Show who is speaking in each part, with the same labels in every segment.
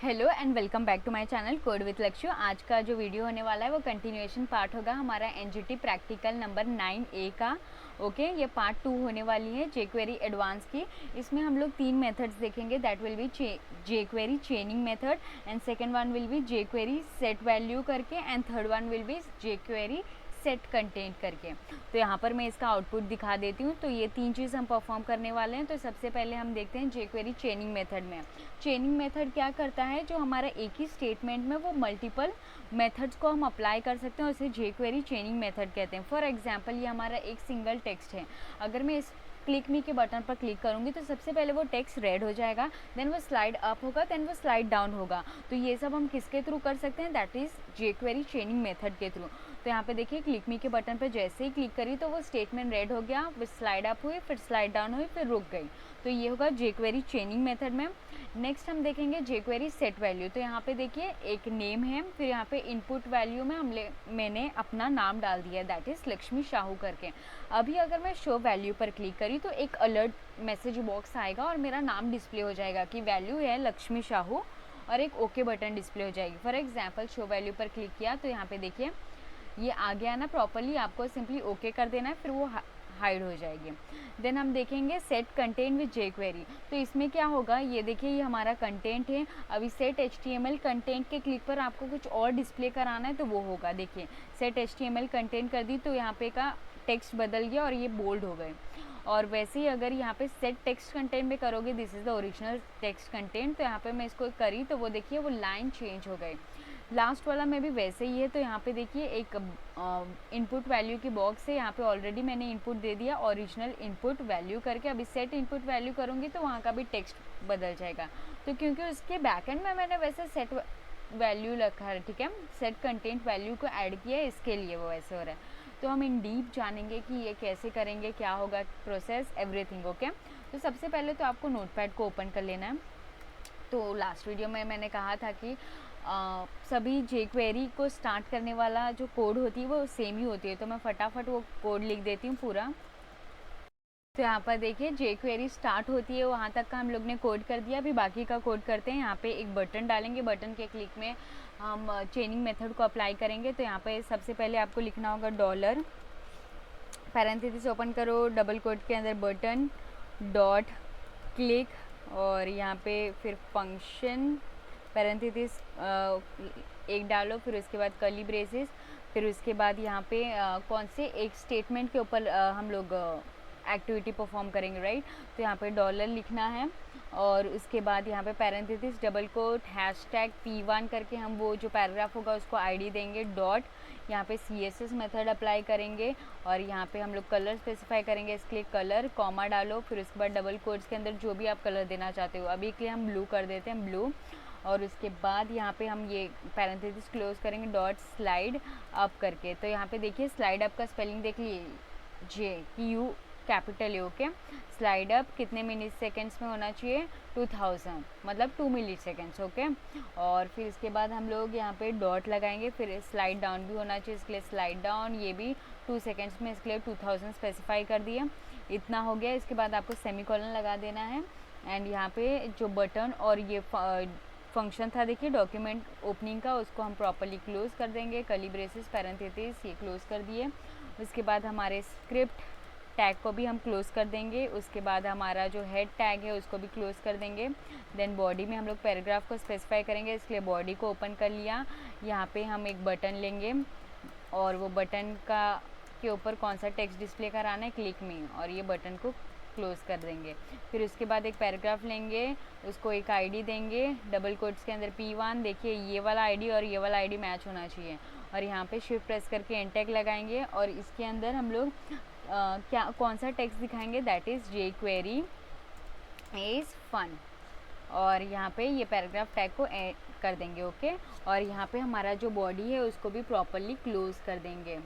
Speaker 1: Hello and welcome back to my channel code with Lakshya. आज का जो वीडियो होने वाला है वो कंटिन्यूएशन पार्ट होगा हमारा एनजीटी प्रैक्टिकल नंबर 9A का। ओके, ये पार्ट 2 होने वाली है जेक्वेरी एडवांस की। इसमें हम लोग 3 मेथड्स देखेंगे, that will be jQuery chaining method and second one will be jQuery set value करके and third one will be jQuery set content करके। तो यहाँ पर मैं इसका आउटपुट दिखा देती हूँ। तो ये 3 चीज़ हम परफॉर्म करने वाले हैं। तो सबसे पहले हम देखते हैं जेक्वेरी चेनिंग मेथड में। चेनिंग मेथड क्या करता है, जो हमारा एक ही स्टेटमेंट में वो मल्टीपल मेथड्स को हम अप्लाई कर सकते हैं, उसे जेक्वेरी चेनिंग मेथड कहते हैं। फॉर एग्जांपल ये हमारा एक सिंगल टेक्स्ट है, अगर मैं इस क्लिक मी के बटन पर क्लिक करूंगी तो सबसे पहले वो टेक्स्ट रेड हो जाएगा, देन वो स्लाइड अप होगा, देन वो स्लाइड डाउन होगा। तो ये सब हम किसके थ्रू कर सकते हैं, that is jQuery chaining method के थ्रू। तो यहाँ पे देखिए क्लिक मी के बटन पर जैसे ही क्लिक करी तो वो स्टेटमेंट रेड हो गया, फिर स्लाइड अप हुई, फिर स्लाइड डाउन हुई, फिर रुक गई। तो ये होगा जेक्वेरी चेनिंग मेथड में। नेक्स्ट हम देखेंगे जेक्वेरी सेट वैल्यू। तो यहाँ पे देखिए एक नेम है, फिर यहाँ पे इनपुट वैल्यू में मैंने अपना नाम डाल दिया, दैट इज लक्ष्मी साहू करके। अभी अगर मैं शो वैल्यू पर क्लिक करी तो एक अलर्ट मैसेज बॉक्स आएगा और मेरा नाम डिस्प्ले हो जाएगा कि वैल्यू है लक्ष्मी साहू, और एक ओके बटन डिस्प्ले हो जाएगी। फॉर एग्जाम्पल शो वैल्यू पर क्लिक किया तो यहाँ पे देखिए ये आ गया ना प्रॉपरली, आपको सिंपली ओके कर देना है, फिर वो हाइड हो जाएगी। देन हम देखेंगे सेट कंटेंट विद जेक्वेरी। तो इसमें क्या होगा, ये देखिए ये हमारा कंटेंट है। अभी सेट HTML कंटेंट के क्लिक पर आपको कुछ और डिस्प्ले कराना है तो वो होगा, देखिए सेट HTML कंटेंट कर दी तो यहाँ पे का टेक्स्ट बदल गया और ये बोल्ड हो गए। और वैसे ही अगर यहाँ पे सेट टेक्स्ट कंटेंट में करोगे, this is the original text content, तो यहाँ पे मैं इसको करी तो वो देखिए वो लाइन चेंज हो गई। लास्ट वाला में भी वैसे ही है। तो यहाँ पे देखिए एक इनपुट वैल्यू की बॉक्स है, यहाँ पे ऑलरेडी मैंने इनपुट दे दिया ओरिजिनल इनपुट वैल्यू करके। अभी सेट इनपुट वैल्यू करूँगी तो वहाँ का भी टेक्स्ट बदल जाएगा। तो क्योंकि उसके बैकएंड में मैंने वैसे सेट वैल्यू रखा है, ठीक है, सेट कंटेंट वैल्यू को ऐड किया है, इसके लिए वो वैसे हो रहा है। तो हम इन डीप जानेंगे कि ये कैसे करेंगे, क्या होगा प्रोसेस, एवरीथिंग। ओके, तो सबसे पहले तो आपको नोटपैड को ओपन कर लेना है। तो लास्ट वीडियो में मैंने कहा था कि सभी जेक्वेरी को स्टार्ट करने वाला जो कोड होती है वो सेम ही होती है। तो मैं फटाफट वो कोड लिख देती हूँ पूरा। तो यहाँ पर देखिए जेक्वेरी स्टार्ट होती है, वहाँ तक का हम लोग ने कोड कर दिया। अभी बाकी का कोड करते हैं। यहाँ पे एक बटन डालेंगे, बटन के क्लिक में हम चेनिंग मेथड को अप्लाई करेंगे। तो यहाँ पे सबसे पहले आपको लिखना होगा डॉलर, पैरेंथेसिस ओपन करो, डबल कोट के अंदर बटन डॉट क्लिक, और यहाँ पे फिर फंक्शन पैरेंथेसिस एक डालो, फिर उसके बाद कर्ली ब्रेसेस, फिर उसके बाद यहाँ पे कौन से एक स्टेटमेंट के ऊपर हम लोग एक्टिविटी परफॉर्म करेंगे, राइट। तो यहाँ पे डॉलर लिखना है और उसके बाद यहाँ पे parenthesis double coat hashtag P1 करके हम वो जो पैराग्राफ होगा उसको आईडी देंगे, डॉट यहाँ पे CSS मेथड अप्लाई करेंगे और यहाँ पे हम लोग कलर स्पेसिफाई करेंगे, इसके लिए कलर कॉमा डालो, फिर उसके बाद डबल कोट्स के अंदर जो भी आप कलर देना चाहते हो। अभी के लिए हम ब्लू कर देते हैं, ब्लू। और उसके बाद यहाँ पे हम ये पैरेंथेसिस क्लोज करेंगे, डॉट स्लाइड अप करके। तो यहाँ पे देखिए स्लाइड अप का स्पेलिंग देख लीजिए, JU कैपिटल है। ओके, स्लाइड अप कितने मिनट सेकेंड्स में होना चाहिए, 2000 मतलब 2 मिनट सेकेंड्स। ओके, और फिर इसके बाद हम लोग यहाँ पे डॉट लगाएंगे, फिर स्लाइड डाउन भी होना चाहिए, इसके लिए स्लाइड डाउन, ये भी 2 सेकेंड्स में, इसके लिए 2000 स्पेसिफाई कर दिया। इतना हो गया। इसके बाद आपको सेमीकोलन लगा देना है एंड यहाँ पे जो बटन और ये फंक्शन था देखिए डॉक्यूमेंट ओपनिंग का, उसको हम प्रॉपरली क्लोज कर देंगे, कर्ली ब्रेसेस पैरेंथेसिस ये क्लोज कर दिए। उसके बाद हमारे स्क्रिप्ट टैग को भी हम क्लोज कर देंगे। उसके बाद हमारा जो हेड टैग है उसको भी क्लोज कर देंगे। देन बॉडी में हम लोग पैराग्राफ को स्पेसिफाई करेंगे, इसलिए बॉडी को ओपन कर लिया। यहाँ पे हम एक बटन लेंगे और वो बटन का के ऊपर कौन सा टेक्स्ट डिस्प्ले कराना है, क्लिक में, और ये बटन को क्लोज कर देंगे। फिर उसके बाद एक पैराग्राफ लेंगे, उसको एक आईडी देंगे, डबल कोट्स के अंदर P1, देखिए ये वाला आईडी और ये वाला आईडी मैच होना चाहिए। और यहाँ पे शिफ्ट प्रेस करके एंटर लगाएंगे और इसके अंदर हम लोग क्या कौन सा टेक्स्ट दिखाएंगे, that is jQuery is fun, और यहाँ पे ये पैराग्राफ टैग को कर देंगे। ओके, और यहाँ पे हमारा जो बॉडी है उसको भी प्रॉपरली क्लोज कर देंगे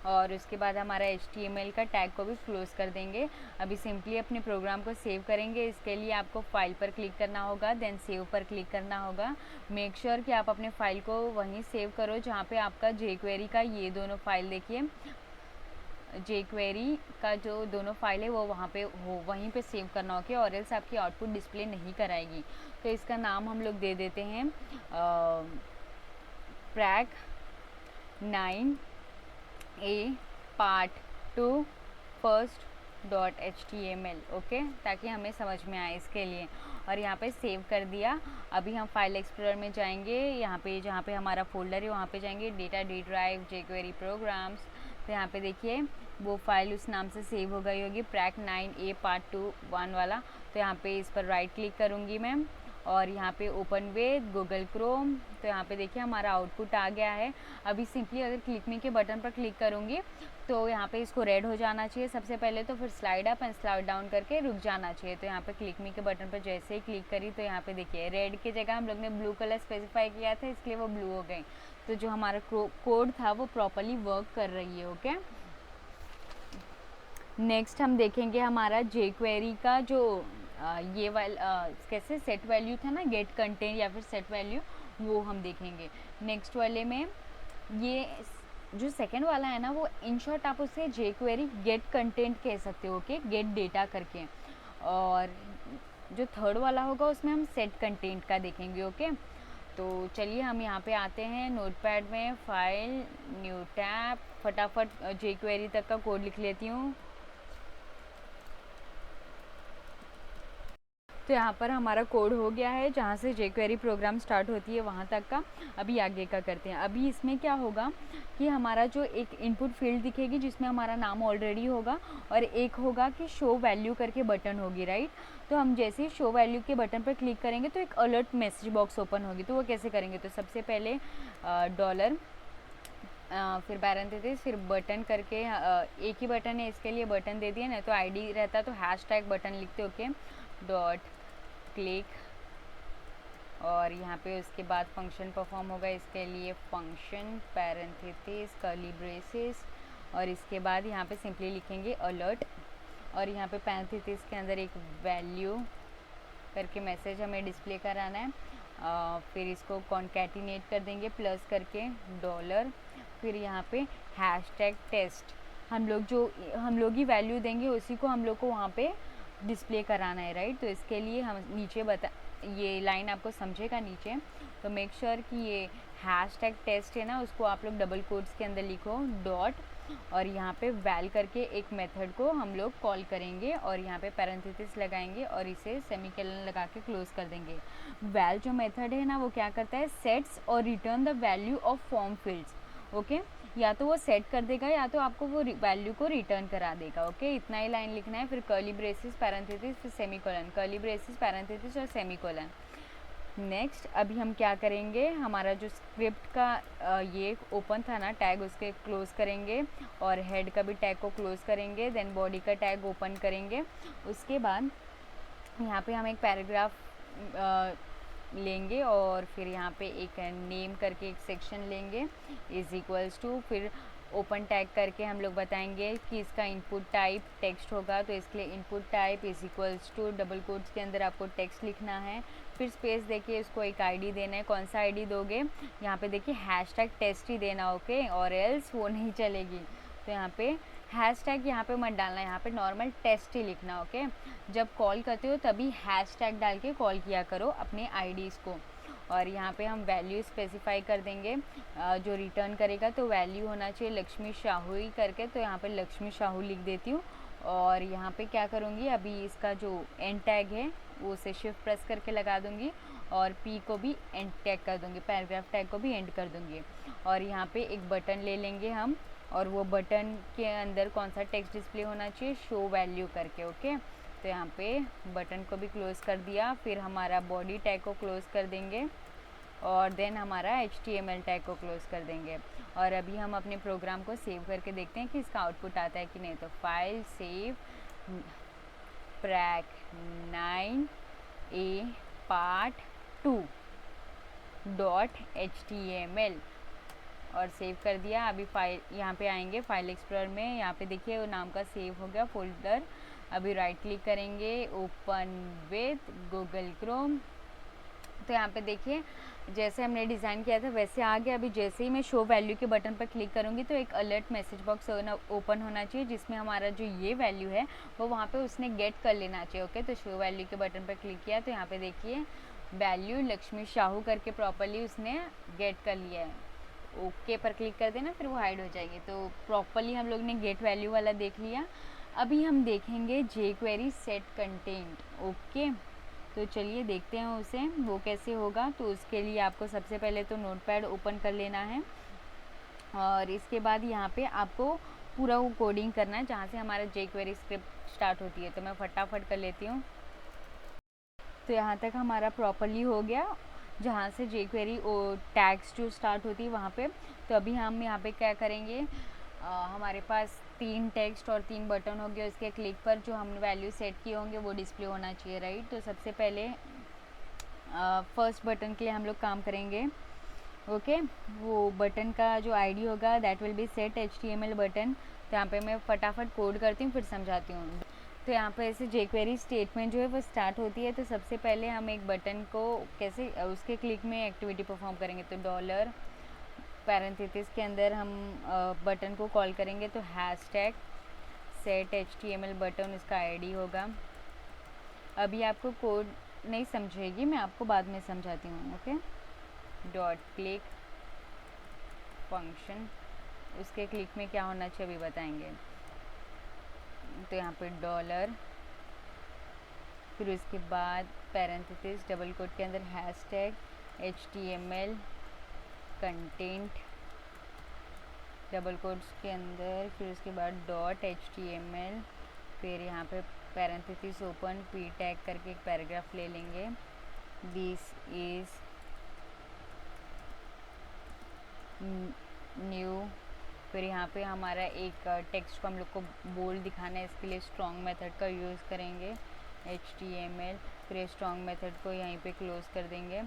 Speaker 1: और उसके बाद हमारा HTML का टैग को भी क्लोज कर देंगे। अभी सिंपली अपने प्रोग्राम को सेव करेंगे। इसके लिए आपको फाइल पर क्लिक करना होगा, देन सेव पर क्लिक करना होगा। मेक श्योर कि आप अपने फाइल को वहीं सेव करो जहाँ पे आपका जेक्वेरी का ये दोनों फाइल देखिए jQuery का जो दोनों फाइल है वो वहाँ पे हो, वहीं पे सेव करना होगा, और एल्स आपकी आउटपुट डिस्प्ले नहीं कराएगी। तो इसका नाम हम लोग दे देते हैं Prague 9a part 2 first.html, okay, ताकि हमें समझ में आए इसके लिए। और यहाँ पे सेव कर दिया। अभी हम फाइल एक्सप्लोरर में जाएंगे, यहाँ पे जहाँ पे हमारा फोल्डर है वहाँ पे जाएंगे, data D drive jQuery programs. तो यहाँ पे देखिए वो फाइल उस नाम से सेव हो गई होगी, प्रैक 9a पार्ट 2 1 वाला। तो यहाँ पे इस पर राइट क्लिक करूँगी मैं, और यहाँ पे ओपन विद गूगल क्रोम। तो यहाँ पे देखिए हमारा आउटपुट आ गया है। अभी सिंपली अगर क्लिक मी के बटन पर क्लिक करूँगी तो यहाँ पे इसको रेड हो जाना चाहिए सबसे पहले, तो फिर slide up and slide down करके रुक जाना चाहिए। तो यहाँ पे क्लिक मी के बटन पर जैसे ही क्लिक करी तो यहाँ पे देखिए रेड की जगह हम लोग ने ब्लू कलर स्पेसिफाई किया था, इसलिए वो ब्लू हो गई। तो जो हमारा कोड था वो प्रॉपरली वर्क कर रही है, ओके। नेक्स्ट हम देखेंगे हमारा jQuery का जो ये कैसे सेट वैल्यू था ना, गेट कंटेंट या फिर सेट वैल्यू, वो हम देखेंगे नेक्स्ट वाले में। ये जो सेकंड वाला है ना, वो इन शॉर्ट आप उसे jQuery गेट कंटेंट कह सकते हो, ओके, गेट डेटा करके। और जो थर्ड वाला होगा उसमें हम सेट कंटेंट का देखेंगे, ओके। तो चलिए हम यहाँ पे आते हैं नोटपैड में, फाइल, न्यू टैब, फटाफट jQuery तक का कोड लिख लेती हूँ। तो यहाँ पर हमारा कोड हो गया है, जहाँ से jQuery प्रोग्राम स्टार्ट होती है वहाँ तक का। अभी आगे का करते हैं। अभी इसमें क्या होगा कि हमारा जो एक इनपुट फील्ड दिखेगी जिसमें हमारा नाम ऑलरेडी होगा, और एक होगा कि शो वैल्यू करके बटन होगी, राइट। तो हम जैसे ही शो वैल्यू के बटन पर क्लिक करेंगे तो एक अलर्ट मैसेज बॉक्स ओपन होगी। तो वो कैसे करेंगे, तो सबसे पहले डॉलर फिर पैरेंथेसिस फिर बटन करके, एक ही बटन है इसके लिए बटन दे दिया ना, तो आईडी रहता तो हैशटैग बटन लिखते, ओके, डॉट क्लिक, और यहाँ पे उसके बाद फंक्शन परफॉर्म होगा, इसके लिए फंक्शन पैरेंथेसिस कर्ली ब्रेसेस, और इसके बाद यहाँ पे सिंपली लिखेंगे अलर्ट, और यहाँ पे पैरेंथेसिस के अंदर एक वैल्यू करके मैसेज हमें डिस्प्ले कराना है। फिर इसको कॉन्कैटिनेट कर देंगे प्लस करके डॉलर, फिर यहाँ पे हैशटैग टेस्ट, हम लोग ही वैल्यू देंगे, उसी को हम लोग को वहाँ पे डिस्प्ले कराना है, राइट। तो इसके लिए हम नीचे ये लाइन आपको समझेगा नीचे, तो मेक श्योर कि ये हैशटैग टेस्ट है ना, उसको आप लोग डबल कोट्स के अंदर लिखो डॉट, और यहाँ पे वैल करके एक मेथड को हम लोग कॉल करेंगे, और यहाँ पे पैरेंथेसिस लगाएंगे और इसे सेमीकोलन लगा के क्लोज कर देंगे। वैल जो मेथड है ना, वो क्या करता है, सेट्स और return the value of form fields, okay. या तो वो सेट कर देगा या तो आपको वो वैल्यू को रिटर्न करा देगा, ओके। इतना ही लाइन लिखना है, फिर कर्ली ब्रेसेस पैरेंथेसिस फिर सेमीकोलन, कर्ली ब्रेसेस पैरेंथेसिस और सेमीकोलन। नेक्स्ट अभी हम क्या करेंगे, हमारा जो स्क्रिप्ट का ये ओपन था ना टैग, उसके क्लोज करेंगे, और हेड का भी टैग को क्लोज करेंगे, देन बॉडी का टैग ओपन करेंगे। उसके बाद यहाँ पे हम एक पैराग्राफ लेंगे, और फिर यहाँ पे एक नेम करके एक सेक्शन लेंगे इज इक्वल्स टू, फिर ओपन टैग करके हम लोग बताएंगे कि इसका इनपुट टाइप टेक्स्ट होगा, तो इसके लिए input type is equals to double quotes के अंदर आपको टेक्स्ट लिखना है, फिर स्पेस देके उसको एक आईडी देना है। कौन सा आईडी दोगे, यहाँ पे देखिए हैशटैग टेस्ट ही देना, ओके, और एल्स वो नहीं चलेगी। तो यहाँ पे हैशटैग यहाँ पे मत डालना, यहाँ पे नॉर्मल टेस्ट ही लिखना, ओके। जब कॉल करते हो तभी हैशटैग डाल के कॉल किया करो अपने आईडीज़ को। और यहाँ पे हम वैल्यू स्पेसिफाई कर देंगे, जो रिटर्न करेगा तो वैल्यू होना चाहिए लक्ष्मी शाहू ही करके, तो यहाँ पे लक्ष्मी शाहू लिख देती हूँ। और यहाँ पे क्या करूँगी, अभी इसका जो एंड टैग है वो उसे शिफ्ट प्रेस करके लगा दूँगी, और पी को भी एंड टैग कर दूँगी, पैराग्राफ टैग को भी एंड कर दूँगी। और यहाँ पे एक बटन ले लेंगे हम, और वो बटन के अंदर कौन सा टेक्स्ट डिस्प्ले होना चाहिए, शो वैल्यू करके, ओके। तो यहाँ पे बटन को भी क्लोज़ कर दिया, फिर हमारा बॉडी टैग को क्लोज़ कर देंगे, और देन हमारा HTML टैग को क्लोज़ कर देंगे। और अभी हम अपने प्रोग्राम को सेव करके देखते हैं कि इसका आउटपुट आता है कि नहीं। तो file save Prague 9a part 2 .html, और सेव कर दिया। अभी फाइल यहाँ पे आएंगे फाइल एक्सप्लोरर में, यहाँ पे देखिए वो नाम का सेव हो गया फोल्डर। अभी राइट क्लिक करेंगे, ओपन विथ गूगल क्रोम। तो यहाँ पे देखिए जैसे हमने डिज़ाइन किया था वैसे आ गया। अभी जैसे ही मैं शो वैल्यू के बटन पर क्लिक करूँगी तो एक अलर्ट मैसेज बॉक्स ओपन होना चाहिए, जिसमें हमारा जो ये वैल्यू है वो वहाँ पे उसने गेट कर लेना चाहिए। ओके, तो शो वैल्यू के बटन पर क्लिक किया तो यहाँ पे देखिए वैल्यू लक्ष्मी शाहू करके प्रॉपरली उसने गेट कर लिया है। ओके पर क्लिक कर देना, फिर वो हाइड हो जाएगी। तो प्रॉपरली हम लोग ने गेट वैल्यू वाला देख लिया। अभी हम देखेंगे jQuery सेट कंटेंट। ओके, तो चलिए देखते हैं उसे वो कैसे होगा। तो उसके लिए आपको सबसे पहले तो नोटपैड ओपन कर लेना है और इसके बाद यहाँ पे आपको पूरा वो कोडिंग करना है जहाँ से हमारा jQuery स्क्रिप्ट स्टार्ट होती है। तो मैं फटाफट कर लेती हूँ। तो यहाँ तक हमारा प्रॉपरली हो गया जहाँ से jQuery टैग्स जो स्टार्ट होती है वहाँ पे। तो अभी हम यहाँ पे क्या करेंगे, हमारे पास 3 टेक्स्ट और 3 बटन हो गए। उसके क्लिक पर जो हमने वैल्यू सेट किए होंगे वो डिस्प्ले होना चाहिए, राइट। तो सबसे पहले फर्स्ट बटन के लिए हम लोग काम करेंगे। ओके, वो बटन का जो आईडी होगा that will B set HTML button. तो यहाँ पे मैं फटाफट कोड करती हूँ फिर समझाती हूँ। तो यहाँ पे ऐसे jQuery स्टेटमेंट जो है वो स्टार्ट होती है। तो सबसे पहले हम एक बटन को कैसे उसके क्लिक में एक्टिविटी परफॉर्म करेंगे। तो डॉलर पैरेंथेसिस के अंदर हम बटन को कॉल करेंगे। तो हैशटैग सेट HTML बटन उसका आईडी होगा। अभी आपको कोड नहीं समझेगी, मैं आपको बाद में समझाती हूँ। ओके, डॉट क्लिक फंक्शन, उसके क्लिक में क्या होना चाहिए अभी बताएंगे। तो यहाँ पे डॉलर, फिर उसके बाद पैरेंथेसिस डबल कोट के अंदर hashtag HTML content double quotes के अंदर, फिर उसके बाद डॉट HTML, फिर यहाँ पे पैरेंथेसिस ओपन पी टैग करके एक पैराग्राफ ले लेंगे। दिस इज़ न्यू, फिर यहाँ पे हमारा एक टेक्स्ट को हम लोग को बोल्ड दिखाना है, इसके लिए स्ट्रॉन्ग मेथड का यूज़ करेंगे HTML। फिर स्ट्रॉन्ग मेथड को यहीं पे क्लोज कर देंगे।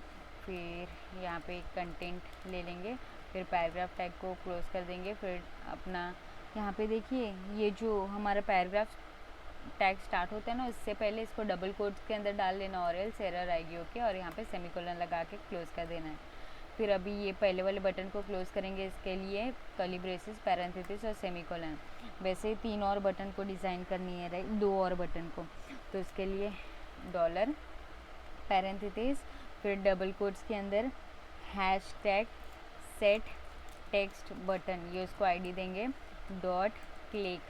Speaker 1: फिर यहाँ पे एक कंटेंट ले लेंगे, फिर पैराग्राफ टैग को क्लोज कर देंगे। फिर अपना यहाँ पे देखिए ये जो हमारा पैराग्राफ टैग स्टार्ट होता है ना, उससे पहले इसको डबल कोट्स के अंदर डाल लेना और एल्स एरर आएगी। ओके, और यहाँ पे सेमीकोलन लगा के क्लोज कर देना है। फिर अभी ये पहले वाले बटन को क्लोज करेंगे, इसके लिए कर्ली ब्रेसेस पैरेंथेसिस और सेमीकोलन। वैसे 3 और बटन को डिज़ाइन करनी है, राइट, 2 और बटन को। तो इसके लिए डॉलर पैरेंथेसिस, फिर डबल कोट्स के अंदर हैशटैग सेट टेक्स्ट बटन, ये उसको आईडी देंगे। डॉट क्लिक,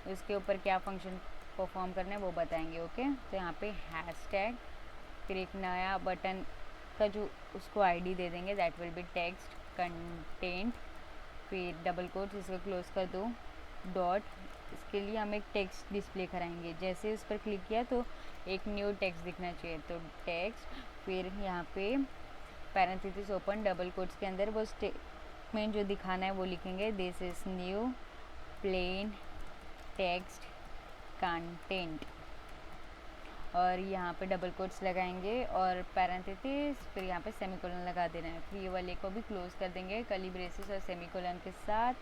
Speaker 1: उसके ऊपर क्या फंक्शन परफॉर्म करना है वो बताएंगे। ओके, तो यहाँ पे हैशटैग, फिर एक नया बटन का जो उसको आईडी दे देंगे that will B text content, फिर डबल कोट्स, इसको क्लोज कर दो। डॉट, इसके लिए हम एक टेक्स्ट डिस्प्ले कराएंगे। जैसे उस पर क्लिक किया तो एक न्यू टेक्स्ट दिखना चाहिए, तो टेक्स्ट, फिर यहाँ पे पैरेंथेसिस ओपन डबल कोट्स के अंदर वो स्टेटमेंट जो दिखाना है वो लिखेंगे। This is new plain text content, और यहाँ पे डबल कोट्स लगाएंगे और पैरेंथेसिस, फिर यहाँ पे सेमीकोलन लगा देना है। फिर ये वाले को भी क्लोज कर देंगे कर्ली ब्रेसेस और सेमीकोलन के साथ।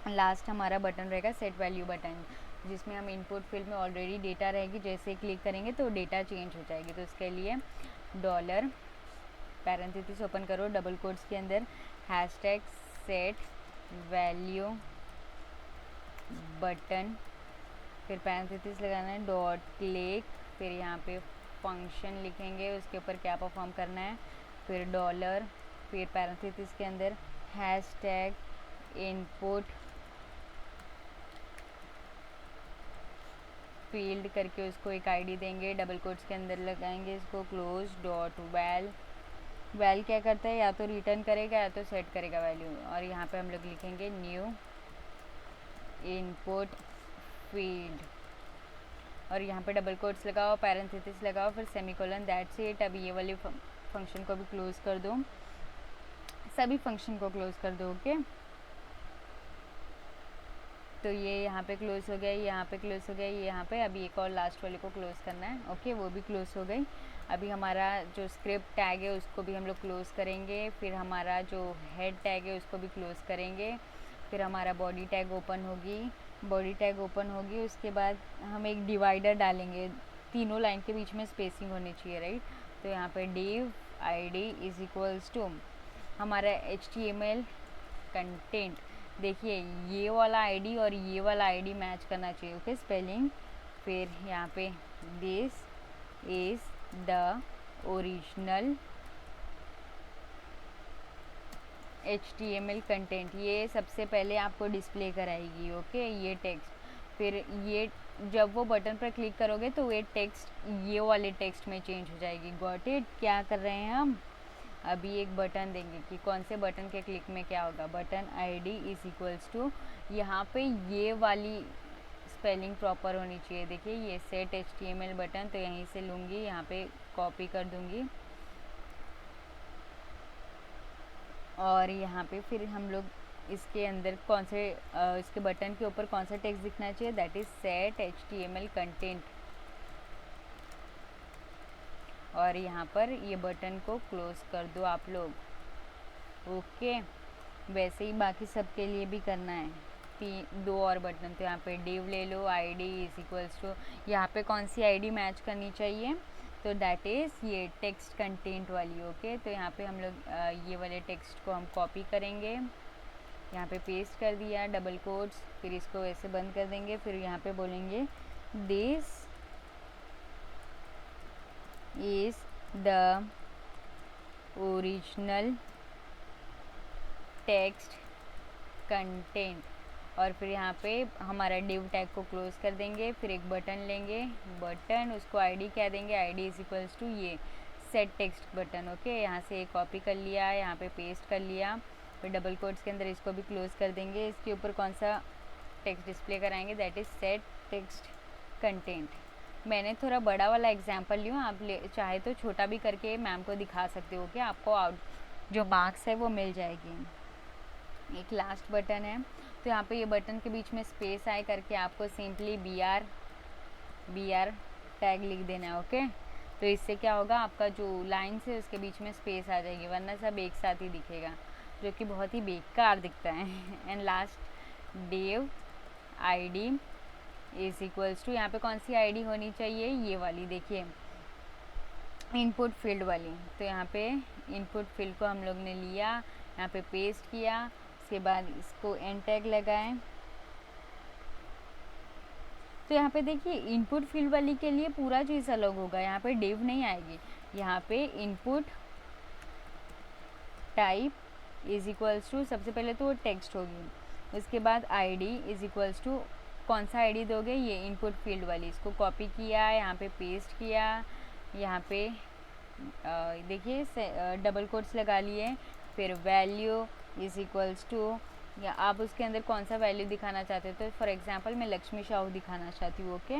Speaker 1: लास्ट हमारा बटन रहेगा सेट वैल्यू बटन, जिसमें हम इनपुट फील्ड में ऑलरेडी डेटा रहेगी, जैसे क्लिक करेंगे तो डेटा चेंज हो जाएगी। तो उसके लिए डॉलर पैरेंथेसिस ओपन करो डबल कोट्स के अंदर हैशटैग सेट वैल्यू बटन, फिर पैरेंथेसिस लगाना है, डॉट क्लिक, फिर यहाँ पे फंक्शन लिखेंगे, उसके ऊपर क्या परफॉर्म करना है, फिर डॉलर, फिर पैरेंथेसिस के अंदर हैशटैग इनपुट फील्ड करके उसको एक आईडी देंगे, डबल कोट्स के अंदर लगाएंगे इसको क्लोज। डॉट वैल क्या करता है, या तो रिटर्न करेगा या तो सेट करेगा वैल्यू, और यहाँ पे हम लोग लिखेंगे न्यू इनपुट फील्ड, और यहाँ पे डबल कोट्स लगाओ, पैरेंथेसिस लगाओ, फिर सेमीकोलन, दैट्स इट। अभी ये वाले फंक्शन को भी क्लोज कर दो, सभी फंक्शन को क्लोज कर दो। ओके, तो ये यहाँ पे क्लोज हो गया, यहाँ पे क्लोज हो गया, ये यहाँ पे। अभी एक और लास्ट वाले को क्लोज करना है। ओके, वो भी क्लोज हो गई। अभी हमारा जो स्क्रिप्ट टैग है उसको भी हम लोग क्लोज करेंगे, फिर हमारा जो हेड टैग है उसको भी क्लोज करेंगे, फिर हमारा बॉडी टैग ओपन होगी, उसके बाद हम एक डिवाइडर डालेंगे, तीनों लाइन के बीच में स्पेसिंग होनी चाहिए, राइट। तो यहाँ पे div id is equals to हमारा HTML कंटेंट। देखिए ये वाला आईडी और ये वाला आईडी मैच करना चाहिए। Okay, spelling. फिर यहाँ पे this is the original HTML content, ये सबसे पहले आपको डिस्प्ले कराएगी। ओके, ये टेक्स्ट। फिर ये जब वो बटन पर क्लिक करोगे तो ये टेक्स्ट ये वाले टेक्स्ट में चेंज हो जाएगी। Got it? क्या कर रहे हैं हम? अभी एक बटन देंगे कि कौन से बटन के क्लिक में क्या होगा। Button ID is equals to यहाँ पे ये वाली स्पेलिंग प्रॉपर होनी चाहिए। देखिए ये सेट HTML बटन, तो यहीं से लूँगी, यहाँ पे कॉपी कर दूँगी और यहाँ पे फिर हम लोग इसके अंदर कौन से इसके बटन के ऊपर कौन सा टेक्स्ट दिखना चाहिए, that is set HTML content. और यहाँ पर ये बटन को क्लोज कर दो आप लोग। ओके, वैसे ही बाकी सब के लिए भी करना है। दो और बटन, तो यहाँ पे div ले लो, id इज इक्वल्स टू यहाँ पे कौन सी id मैच करनी चाहिए, तो दैट इज़ ये टेक्स्ट कंटेंट वाली। ओके, तो यहाँ पे हम लोग ये वाले टेक्स्ट को हम कॉपी करेंगे, यहाँ पे पेस्ट कर दिया, डबल कोट्स, फिर इसको ऐसे बंद कर देंगे। फिर यहाँ पे बोलेंगे this is the original text content. और फिर यहाँ पे हमारा div टैग को क्लोज कर देंगे। फिर एक बटन लेंगे, बटन उसको id क्या देंगे, id इज इक्वल्स टू ये सेट टेक्स्ट बटन। ओके, यहाँ से कॉपी कर लिया, यहाँ पे पेस्ट कर लिया, फिर डबल कोट्स के अंदर इसको भी क्लोज कर देंगे। इसके ऊपर कौन सा टेक्स्ट डिस्प्ले कराएंगे, that is set text content. मैंने थोड़ा बड़ा वाला एग्जाम्पल लिया, आप चाहे तो छोटा भी करके मैम को दिखा सकते हो कि आपको जो मार्क्स है वो मिल जाएगी। एक लास्ट बटन है, तो यहाँ पे ये बटन के बीच में स्पेस आए करके आपको सिंपली br टैग लिख देना है। ओके, तो इससे क्या होगा, आपका जो लाइन्स है उसके बीच में स्पेस आ जाएगी, वरना सब एक साथ ही दिखेगा, जो कि बहुत ही बेकार दिखता है। And last div id is equals to यहाँ पे कौन सी आईडी होनी चाहिए, ये वाली, देखिए इनपुट फील्ड वाली। तो यहाँ पे इनपुट फील्ड को हम लोग ने लिया, यहाँ पे पेस्ट किया, उसके बाद इसको एंड टैग लगाएं। तो यहाँ पे देखिए इनपुट फील्ड वाली के लिए पूरा चीज़ अलग होगा, यहाँ पे div नहीं आएगी, यहाँ पे input type is equals to सबसे पहले तो वो टेक्स्ट होगी, उसके बाद id इज इक्वल्स टू कौन सा आईडी दोगे, ये इनपुट फील्ड वाली। इसको कॉपी किया, यहाँ पे पेस्ट किया, यहाँ पे देखिए डबल कोट्स लगा लिए, फिर वैल्यू इज इक्वल्स टू या आप उसके अंदर कौन सा वैल्यू दिखाना चाहते हो, तो फॉर एग्जांपल मैं लक्ष्मी साहू दिखाना चाहती हूँ। ओके,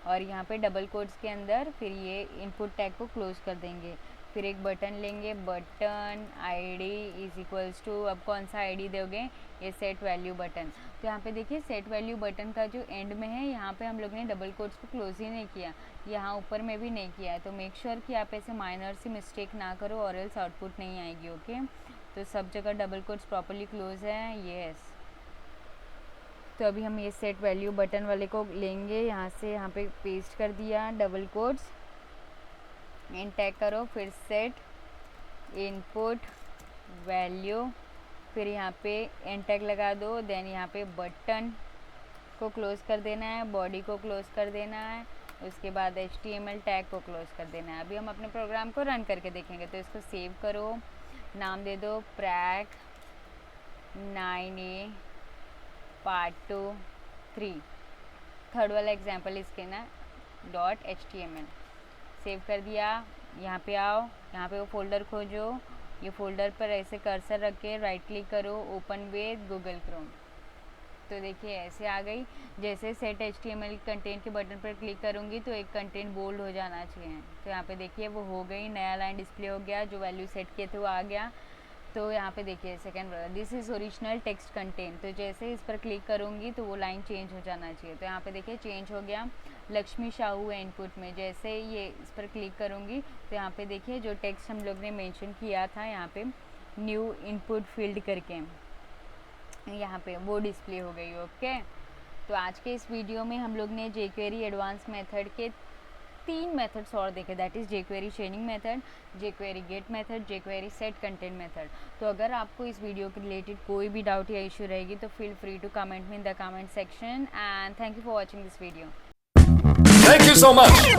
Speaker 1: और यहाँ पे डबल कोट्स के अंदर फिर ये इनपुट टैग को क्लोज कर देंगे। फिर एक बटन लेंगे, button ID is equals to अब कौन सा आईडी दोगे, ये सेट वैल्यू बटन। तो यहाँ पे देखिए सेट वैल्यू बटन का जो एंड में है, यहाँ पे हम लोग ने डबल कोट्स को क्लोज ही नहीं किया, यहाँ ऊपर में भी नहीं किया है। तो मेक श्योर कि आप ऐसे माइनर सी मिस्टेक ना करो और एल्स आउटपुट नहीं आएगी। ओके, तो सब जगह डबल कोट्स प्रॉपरली क्लोज है, येस। तो अभी हम ये सेट वैल्यू बटन वाले को लेंगे, यहाँ से यहाँ पे पेस्ट कर दिया, डबल कोट्स एंड टैग करो, फिर सेट इनपुट वैल्यू, फिर यहाँ पे एंड टैग लगा दो, देन यहाँ पे बटन को क्लोज कर देना है, बॉडी को क्लोज कर देना है, उसके बाद HTML टैग को क्लोज कर देना है। अभी हम अपने प्रोग्राम को रन करके देखेंगे। तो इसको सेव करो, नाम दे दो prac 9a पार्ट 2 3, थर्ड वाला एग्जाम्पल इसके ना .html। सेव कर दिया, यहाँ पे आओ, यहाँ पे वो फोल्डर खोजो, ये फोल्डर पर ऐसे कर्सर रख के राइट क्लिक करो, ओपन विद गूगल क्रोम। तो देखिए ऐसे आ गई। जैसे सेट HTML कंटेंट के बटन पर क्लिक करूँगी तो एक कंटेंट बोल्ड हो जाना चाहिए। तो यहाँ पे देखिए वो हो गई, नया लाइन डिस्प्ले हो गया, जो वैल्यू सेट किए थे वो आ गया। तो यहाँ पे देखिए सेकंड वाला this is original text content, तो जैसे इस पर क्लिक करूँगी तो वो लाइन चेंज हो जाना चाहिए। तो यहाँ पे देखिए चेंज हो गया, लक्ष्मी साहू है इनपुट में। जैसे ये इस पर क्लिक करूँगी तो यहाँ पे देखिए जो टेक्स्ट हम लोग ने मेंशन किया था यहाँ पे न्यू इनपुट फील्ड करके, यहाँ पे वो डिस्प्ले हो गई। ओके, तो आज के इस वीडियो में हम लोग ने jQuery एडवांस मेथड के 3 मेथड्स और देखे, that is jQuery चेनिंग method, jQuery get method, jQuery set content method. तो अगर आपको इस वीडियो के रिलेटेड कोई भी डाउट या इशू रहेगी तो feel free to comment me in the comment section, and thank you for watching this video.
Speaker 2: Thank you so much.